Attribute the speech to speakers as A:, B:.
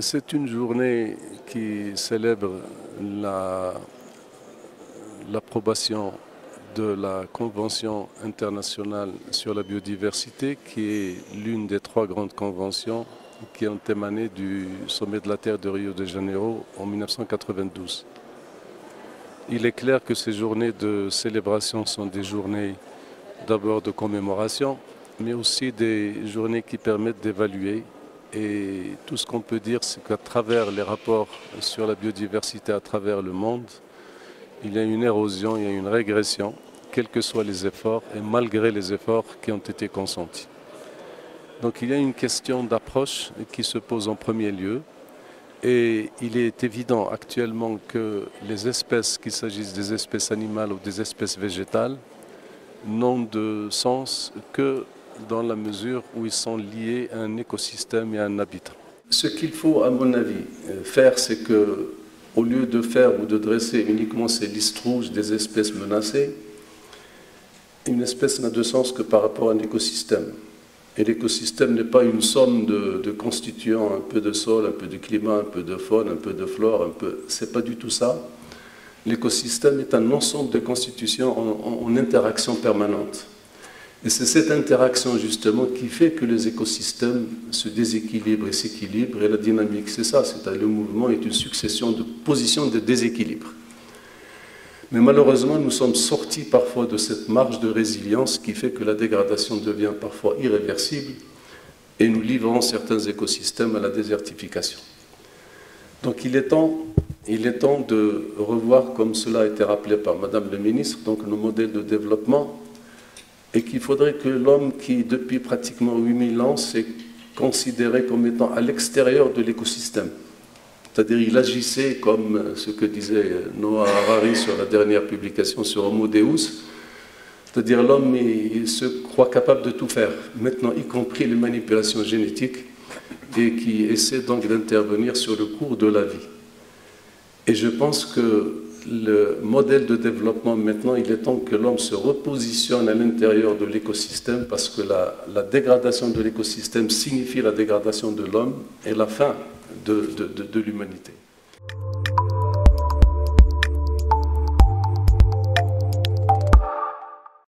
A: C'est une journée qui célèbre l'approbation de la Convention internationale sur la biodiversité, qui est l'une des 3 grandes conventions qui ont émané du sommet de la Terre de Rio de Janeiro en 1992. Il est clair que ces journées de célébration sont des journées d'abord de commémoration, mais aussi des journées qui permettent d'évaluer. Et tout ce qu'on peut dire, c'est qu'à travers les rapports sur la biodiversité à travers le monde, il y a une érosion, il y a une régression, quels que soient les efforts et malgré les efforts qui ont été consentis. Donc il y a une question d'approche qui se pose en premier lieu. Et il est évident actuellement que les espèces, qu'il s'agisse des espèces animales ou des espèces végétales, n'ont de sens que dans la mesure où ils sont liés à un écosystème et à un habitat. Ce qu'il faut, à mon avis, faire, c'est que, au lieu de faire ou de dresser uniquement ces listes rouges des espèces menacées, une espèce n'a de sens que par rapport à un écosystème. Et l'écosystème n'est pas une somme de constituants, un peu de sol, un peu de climat, un peu de faune, un peu de flore, c'est pas du tout ça. L'écosystème est un ensemble de constitutions en interaction permanente. Et c'est cette interaction justement qui fait que les écosystèmes se déséquilibrent et s'équilibrent. Et la dynamique, c'est ça, le mouvement est une succession de positions de déséquilibre. Mais malheureusement, nous sommes sortis parfois de cette marge de résilience qui fait que la dégradation devient parfois irréversible et nous livrons certains écosystèmes à la désertification. Donc il est temps de revoir, comme cela a été rappelé par Madame le ministre, donc nos modèles de développement, et qu'il faudrait que l'homme qui, depuis pratiquement 8000 ans, s'est considéré comme étant à l'extérieur de l'écosystème. C'est-à-dire il agissait comme ce que disait Noah Harari sur la dernière publication sur Homo Deus, c'est-à-dire l'homme il se croit capable de tout faire, maintenant y compris les manipulations génétiques, et qui essaie donc d'intervenir sur le cours de la vie. Et je pense que le modèle de développement maintenant, il est temps que l'homme se repositionne à l'intérieur de l'écosystème, parce que la dégradation de l'écosystème signifie la dégradation de l'homme et la fin de l'humanité.